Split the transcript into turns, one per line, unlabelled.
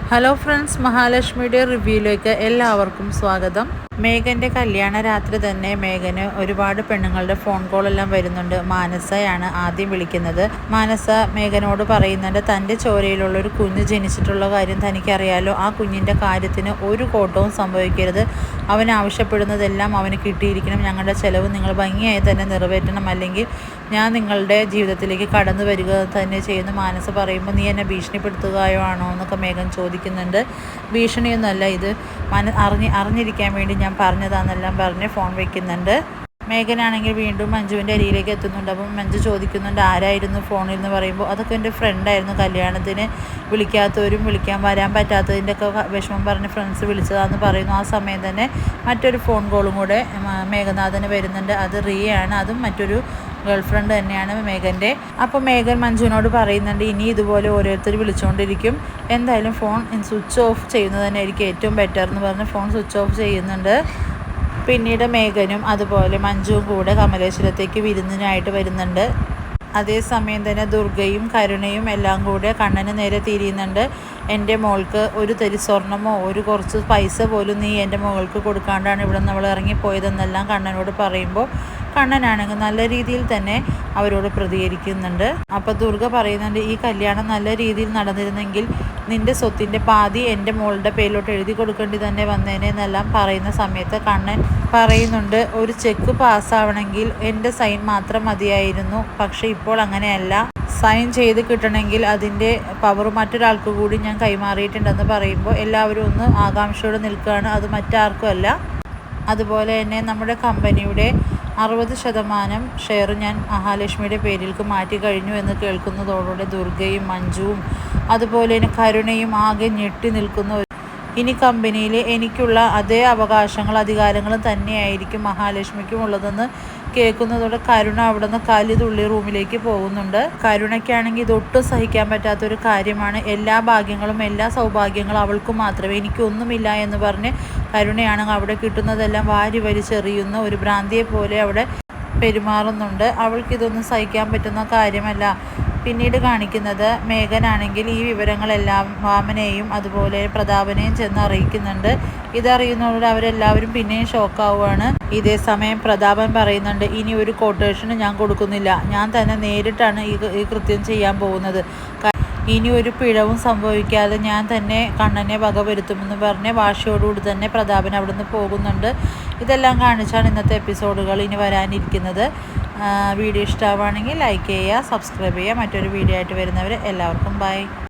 Hello friends, മഹാലക്ഷ്മിയുടെ റിവ്യൂയിലേക്ക് എല്ലാവർക്കും സ്വാഗതം. മേഘൻ്റെ കല്യാണ രാത്രി തന്നെ മേഘന് ഒരുപാട് പെണ്ണുങ്ങളുടെ ഫോൺ കോളെല്ലാം വരുന്നുണ്ട്. മാനസയാണ് ആദ്യം വിളിക്കുന്നത്. മാനസ മേഘനോട് പറയുന്നുണ്ട്, തൻ്റെ ചോരയിലുള്ള ഒരു കുഞ്ഞ് ജനിച്ചിട്ടുള്ള കാര്യം തനിക്കറിയാലോ, ആ കുഞ്ഞിൻ്റെ കാര്യത്തിന് ഒരു കോട്ടവും സംഭവിക്കരുത്. അവൻ ആവശ്യപ്പെടുന്നതെല്ലാം അവന് കിട്ടിയിരിക്കണം. ഞങ്ങളുടെ ചിലവ് നിങ്ങൾ ഭംഗിയായി തന്നെ നിറവേറ്റണം, അല്ലെങ്കിൽ ഞാൻ നിങ്ങളുടെ ജീവിതത്തിലേക്ക് കടന്നു വരിക തന്നെ ചെയ്യുന്നു. മാനസ പറയുമ്പോൾ, നീ എന്നെ ഭീഷണിപ്പെടുത്തുകയോ ആണോ എന്നൊക്കെ മേഘൻ ചോദിക്കുന്നുണ്ട്. ഭീഷണിയൊന്നുമല്ല, ഇത് അറിഞ്ഞിരിക്കാൻ വേണ്ടി ഞാൻ പറഞ്ഞതാണെന്നെല്ലാം പറഞ്ഞ് ഫോൺ വയ്ക്കുന്നുണ്ട്. മേഘനാണെങ്കിൽ വീണ്ടും മഞ്ജുവിൻ്റെ അരിയിലേക്ക് എത്തുന്നുണ്ട്. അപ്പം മഞ്ജു ചോദിക്കുന്നുണ്ട്, ആരായിരുന്നു ഫോണിൽ എന്ന് പറയുമ്പോൾ, അതൊക്കെ എൻ്റെ ഫ്രണ്ടായിരുന്നു. കല്യാണത്തിന് വിളിക്കാത്തവരും വിളിക്കാൻ വരാൻ പറ്റാത്തതിൻ്റെ ഒക്കെ വിഷമം പറഞ്ഞ് ഫ്രണ്ട്സ് വിളിച്ചതാണെന്ന് പറയുന്നു. ആ സമയം തന്നെ മറ്റൊരു ഫോൺ കോളും കൂടെ മേഘനാഥന് വരുന്നുണ്ട്. അത് റിയയാണ്. അതും മറ്റൊരു ഗേൾ ഫ്രണ്ട് തന്നെയാണ് മേഘൻ്റെ. അപ്പോൾ മേഘൻ മഞ്ജുവിനോട് പറയുന്നുണ്ട്, ഇനി ഇതുപോലെ ഓരോരുത്തർ വിളിച്ചുകൊണ്ടിരിക്കും, എന്തായാലും ഫോൺ സ്വിച്ച് ഓഫ് ചെയ്യുന്നത് തന്നെ ആയിരിക്കും ഏറ്റവും ബെറ്റർ എന്ന് പറഞ്ഞ് ഫോൺ സ്വിച്ച് ഓഫ് ചെയ്യുന്നുണ്ട്. പിന്നീട് മേഘനും അതുപോലെ മഞ്ജുവും കൂടെ കമലേശ്വരത്തേക്ക് വിരുന്നിനായിട്ട് വരുന്നുണ്ട്. അതേസമയം തന്നെ ദുർഗയും കരുണയും എല്ലാം കൂടെ കണ്ണന് നേരെ തിരിയുന്നുണ്ട്. എൻ്റെ മോൾക്ക് ഒരു തരി സ്വർണമോ ഒരു കുറച്ച് പൈസ പോലും നീ എൻ്റെ മകൾക്ക് കൊടുക്കാണ്ടാണ് ഇവിടെ നമ്മൾ ഇറങ്ങിപ്പോയതെന്നെല്ലാം കണ്ണനോട് പറയുമ്പോൾ കണ്ണനാണെങ്കിൽ നല്ല രീതിയിൽ തന്നെ അവരോട് പ്രതികരിക്കുന്നുണ്ട്. അപ്പോൾ ദുർഗ പറയുന്നുണ്ട്, ഈ കല്യാണം നല്ല രീതിയിൽ നടന്നിരുന്നെങ്കിൽ നിൻ്റെ സ്വത്തിൻ്റെ പാതി എൻ്റെ മോളുടെ പേരിലോട്ട് എഴുതി കൊടുക്കേണ്ടി തന്നെ വന്നേനെ എന്നെല്ലാം പറയുന്ന സമയത്ത് കണ്ണൻ പറയുന്നുണ്ട്, ഒരു ചെക്ക് പാസ്സാവണമെങ്കിൽ എൻ്റെ സൈൻ മാത്രം മതിയായിരുന്നു, പക്ഷേ ഇപ്പോൾ അങ്ങനെയല്ല. സൈൻ ചെയ്ത് കിട്ടണമെങ്കിൽ അതിൻ്റെ പവർ മറ്റൊരാൾക്ക് കൂടി ഞാൻ കൈമാറിയിട്ടുണ്ടെന്ന് പറയുമ്പോൾ എല്ലാവരും ഒന്ന് ആകാംക്ഷയോടെ നിൽക്കുകയാണ്. അത് മറ്റാർക്കും അല്ല. അതുപോലെ തന്നെ നമ്മുടെ കമ്പനിയുടെ 60% ഷെയർ ഞാൻ മഹാലക്ഷ്മിയുടെ പേരിലേക്ക് മാറ്റി കഴിഞ്ഞു എന്ന് കേൾക്കുന്നതോടുകൂടി ദുർഗയും മഞ്ജുവും അതുപോലെ തന്നെ കരുണയും ആകെ ഞെട്ടി നിൽക്കുന്നു. ഇനി കമ്പനിയിൽ എനിക്കുള്ള അതേ അവകാശങ്ങളും അധികാരങ്ങളും തന്നെയായിരിക്കും മഹാലക്ഷ്മിക്കും ഉള്ളതെന്ന് കേൾക്കുന്നതോടെ കരുണ അവിടെ നിന്ന് കലിതുള്ളി റൂമിലേക്ക് പോകുന്നുണ്ട്. കരുണയ്ക്കാണെങ്കിൽ ഇതൊട്ടും സഹിക്കാൻ പറ്റാത്തൊരു കാര്യമാണ്. എല്ലാ ഭാഗ്യങ്ങളും എല്ലാ സൗഭാഗ്യങ്ങളും അവൾക്ക് മാത്രമേ, എനിക്കൊന്നുമില്ല എന്ന് പറഞ്ഞ് കരുണയാണെങ്കിൽ അവിടെ കിട്ടുന്നതെല്ലാം വാരി വലിച്ചെറിയുന്ന ഒരു ഭ്രാന്തിയെ പോലെ അവിടെ പെരുമാറുന്നുണ്ട്. അവൾക്കിതൊന്നും സഹിക്കാൻ പറ്റുന്ന കാര്യമല്ല. പിന്നീട് കാണിക്കുന്നത് മേഘനാണെങ്കിൽ ഈ വിവരങ്ങളെല്ലാം വാമനെയും അതുപോലെ പ്രതാപനെയും ചെന്ന് അറിയിക്കുന്നുണ്ട്. ഇതറിയുന്നതോടെ അവരെല്ലാവരും പിന്നെയും ഷോക്കാവുകയാണ്. ഇതേ സമയം പ്രതാപൻ പറയുന്നുണ്ട്, ഇനി ഒരു കൊട്ടേഷന് ഞാൻ കൊടുക്കുന്നില്ല, ഞാൻ തന്നെ നേരിട്ടാണ് ഈ കൃത്യം ചെയ്യാൻ പോകുന്നത്. ഇനി ഒരു പിഴവും സംഭവിക്കാതെ ഞാൻ തന്നെ കണ്ണനെ വകവരുത്തുമെന്ന് പറഞ്ഞ് വാശിയോടുകൂടി തന്നെ പ്രതാപൻ അവിടുന്ന് പോകുന്നുണ്ട്. ഇതെല്ലാം കാണിച്ചാണ് ഇന്നത്തെ എപ്പിസോഡുകൾ ഇനി വരാനിരിക്കുന്നത്. വീഡിയോ ഇഷ്ടമാവുകയാണെങ്കിൽ ലൈക്ക് ചെയ്യുക, സബ്സ്ക്രൈബ് ചെയ്യുക. മറ്റൊരു വീഡിയോ ആയിട്ട് വരുന്നവർ എല്ലാവർക്കും ബൈ.